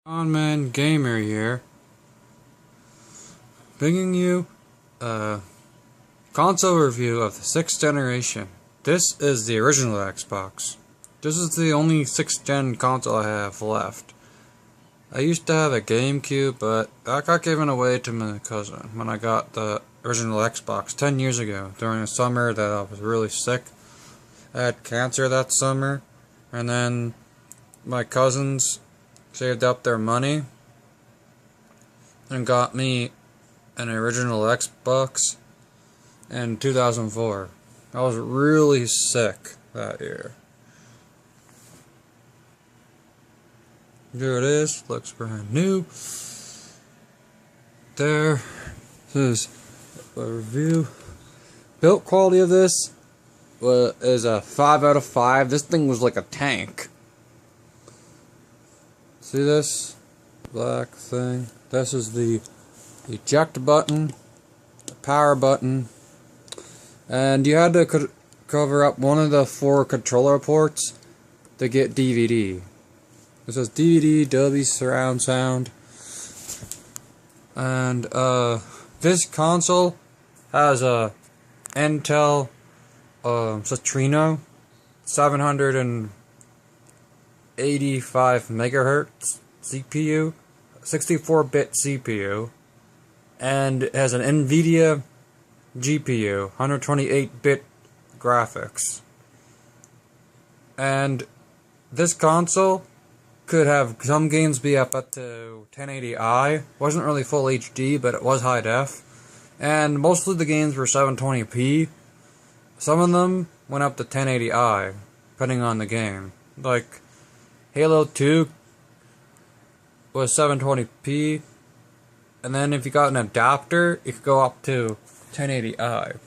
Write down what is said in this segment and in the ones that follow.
Man Gamer here, bringing you a console review of the 6th generation. This is the original Xbox. This is the only 6th gen console I have left. I used to have a GameCube, but that got given away to my cousin when I got the original Xbox 10 years ago during a summer that I was really sick. I had cancer that summer, and then my cousins saved up their money and got me an original Xbox in 2004. I was really sick that year. Here it is, looks brand new. There, this is a review. Build quality of this is a 5 out of 5. This thing was like a tank. See this black thing? This is the eject button, the power button, and you had to cover up one of the 4 controller ports to get DVD. This is DVD, Dolby surround sound, and this console has a Intel Citrino 785 megahertz CPU, 64-bit CPU, and it has an NVIDIA GPU, 128-bit graphics. And this console could have some games be up to 1080i. Wasn't really full HD, but it was high def. And most of the games were 720p. Some of them went up to 1080i, depending on the game. Like Halo 2 was 720p, and then if you got an adapter, it could go up to 1080i.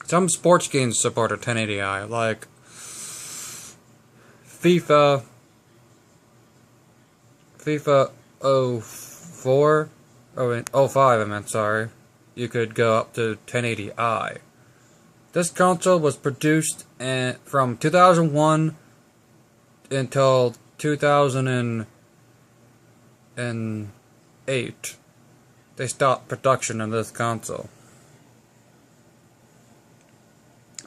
Some sports games support a 1080i, like FIFA 04, oh 05 I meant, sorry. You could go up to 1080i. This console was produced from 2001 until 2008. They stopped production of this console.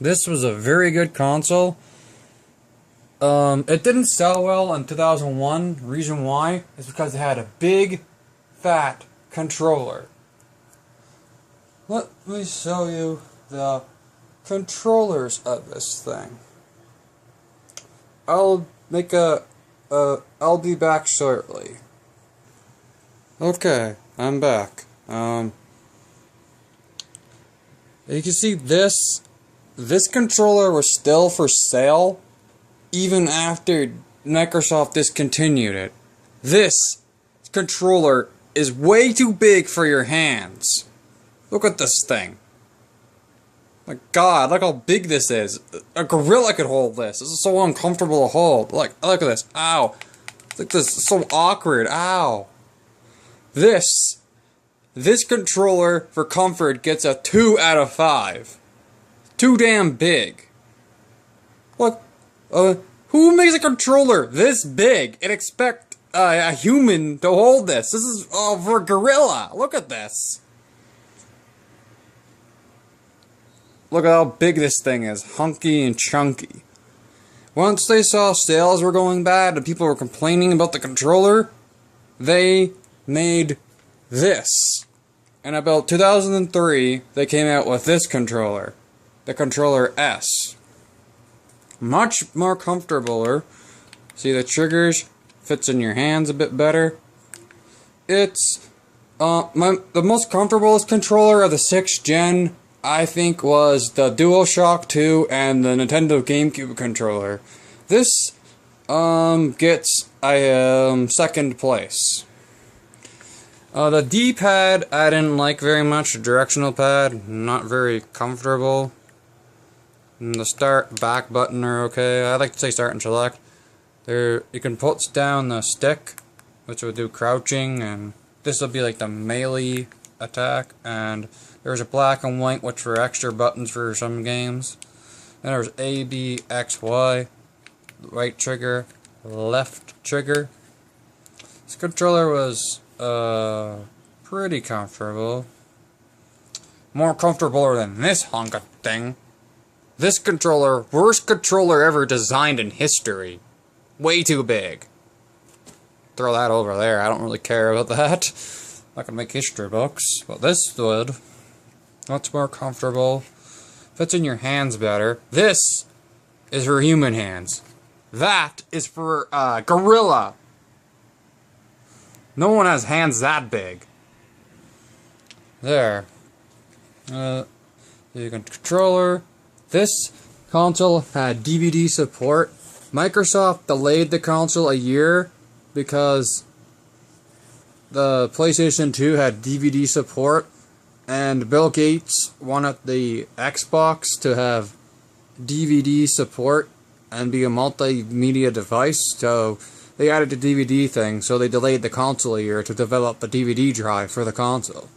This was a very good console. It didn't sell well in 2001. Reason why is because it had a big, fat controller. Let me show you the controllers of this thing. I'll be back shortly. Okay, I'm back. You can see this controller was still for sale even after Microsoft discontinued it. This controller is way too big for your hands. Look at this thing. My God, look how big this is. A gorilla could hold this. This is so uncomfortable to hold. Look at this. Ow. Look, this is so awkward. Ow. This controller for comfort gets a 2 out of 5. Too damn big. Look, who makes a controller this big and expect a human to hold this? This is for a gorilla. Look at this. Look at how big this thing is, hunky and chunky. Once they saw sales were going bad and people were complaining about the controller, they made this. In about 2003, they came out with this controller, the controller S. Much more comfortable. See the triggers, fits in your hands a bit better. It's the most comfortable controller of the 6th gen, I think, was the DualShock 2 and the Nintendo GameCube controller. This gets second place. The D-pad I didn't like very much. The directional pad, not very comfortable. And the start back button are okay. I like to say start and select. There, you can put down the stick, which will do crouching, and this will be like the melee attack. And there's a black and white, which were extra buttons for some games. Then there's A, B, X, Y, right trigger, left trigger. This controller was pretty comfortable. More comfortable than this honka thing. This controller, worst controller ever designed in history. Way too big. Throw that over there, I don't really care about that. Not gonna make history books, but this would. Much more comfortable. Fits in your hands better. This is for human hands. That is for gorilla. No one has hands that big. There. You can controller. This console had DVD support. Microsoft delayed the console a year because the PlayStation 2 had DVD support, and Bill Gates wanted the Xbox to have DVD support and be a multimedia device, so they added the DVD thing, so they delayed the console a year to develop the DVD drive for the console,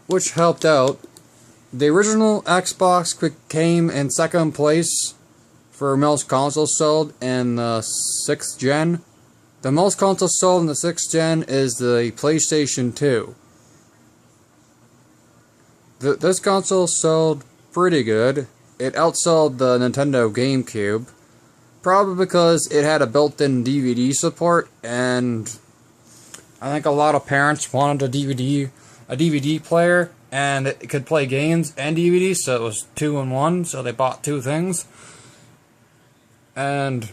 which helped out. The original Xbox came in second place for most consoles sold in the 6th gen. The most consoles sold in the 6th gen is the PlayStation 2. This console sold pretty good. It outsold the Nintendo GameCube, probably because it had a built-in DVD support, and I think a lot of parents wanted a DVD player, and it could play games and DVDs, so it was 2 in 1, so they bought two things. And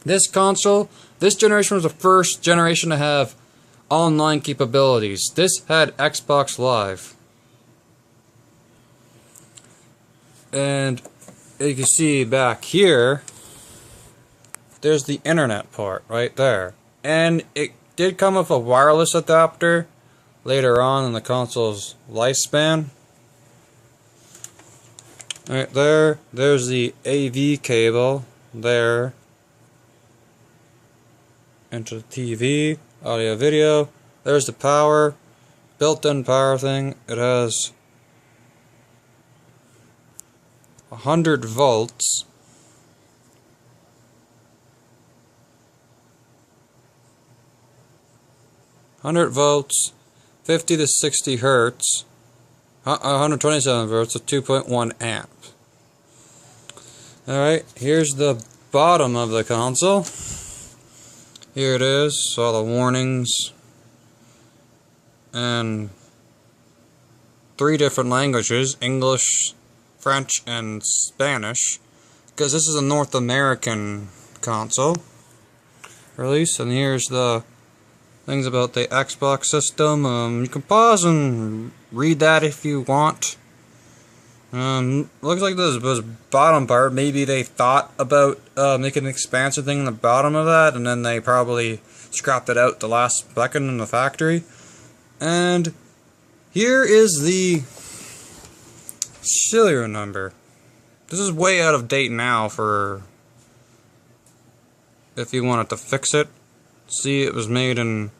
this console, this generation was the first generation to have online capabilities. This had Xbox Live. And you can see back here, there's the internet part right there. And it did come with a wireless adapter later on in the console's lifespan. Right there, there's the AV cable there into the TV, audio video. There's the power, built-in power thing. It has 100 volts. Volts, 50 to 60 hertz, 127 volts, so 2.1 amp. Alright, here's the bottom of the console. Here it is, all the warnings, and 3 different languages, English, French, and Spanish, because this is a North American console release. And here's the things about the Xbox system. You can pause and read that if you want. Looks like this bottom part, maybe they thought about making an expansion thing in the bottom of that, and then they probably scrapped it out the last second in the factory. And here is the serial number. This is way out of date now for if you wanted to fix it. See, it was made in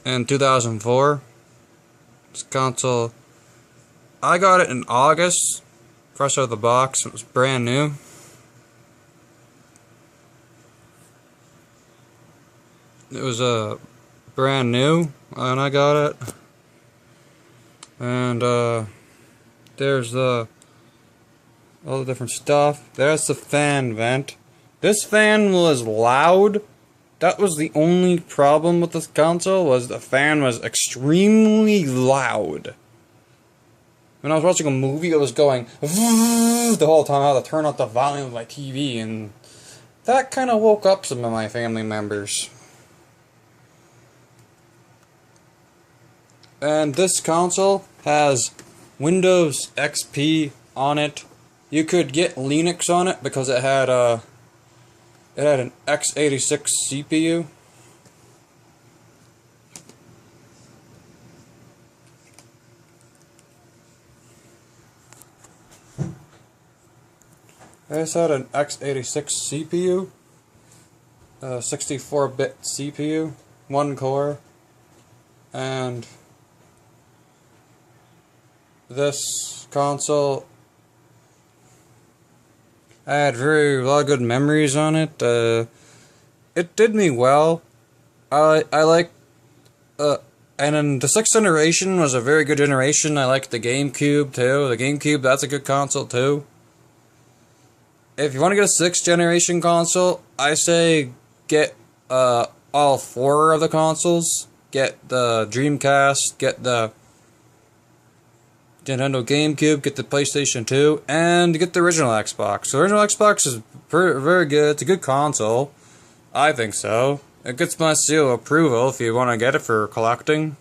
2004. This console, I got it in August, fresh out of the box. It was brand new. It was brand new, and I got it. And there's all the different stuff. There's the fan vent. This fan was loud. That was the only problem with this console, was the fan was extremely loud. When I was watching a movie, it was going the whole time. I had to turn up the volume of my TV, and that kind of woke up some of my family members. And this console has Windows XP on it. You could get Linux on it because it had an x86 CPU. This had an x86 CPU, 64-bit CPU, 1 core, and this console, I had a lot of good memories on it. it did me well. I like, and then the 6th generation was a very good generation. I like the GameCube too. The GameCube, that's a good console too. If you want to get a 6th generation console, I say get all 4 of the consoles. Get the Dreamcast, get the Nintendo GameCube, get the PlayStation 2, and get the original Xbox. The original Xbox is very good. It's a good console. I think so. It gets my seal of approval if you want to get it for collecting.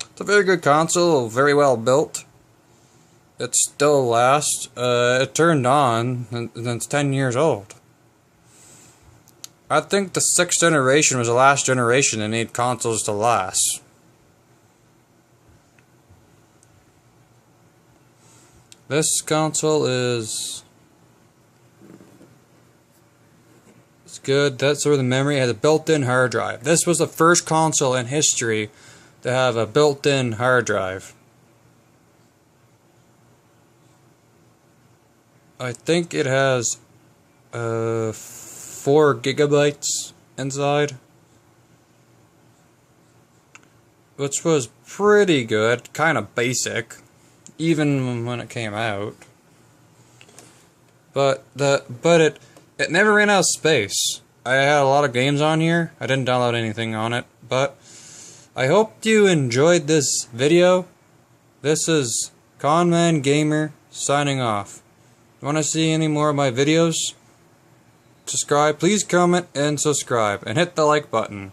It's a very good console, very well built. It still lasts. It turned on, and it's 10 years old. I think the 6th generation was the last generation that need consoles to last. This console is... it's good. That's where the memory has a built-in hard drive. This was the first console in history to have a built-in hard drive. I think it has 4 gigabytes inside, which was pretty good, kind of basic, even when it came out. But it never ran out of space. I had a lot of games on here. I didn't download anything on it, but I hope you enjoyed this video. This is Conman Gamer signing off. If you want to see any more of my videos, subscribe. Please comment and subscribe and hit the like button.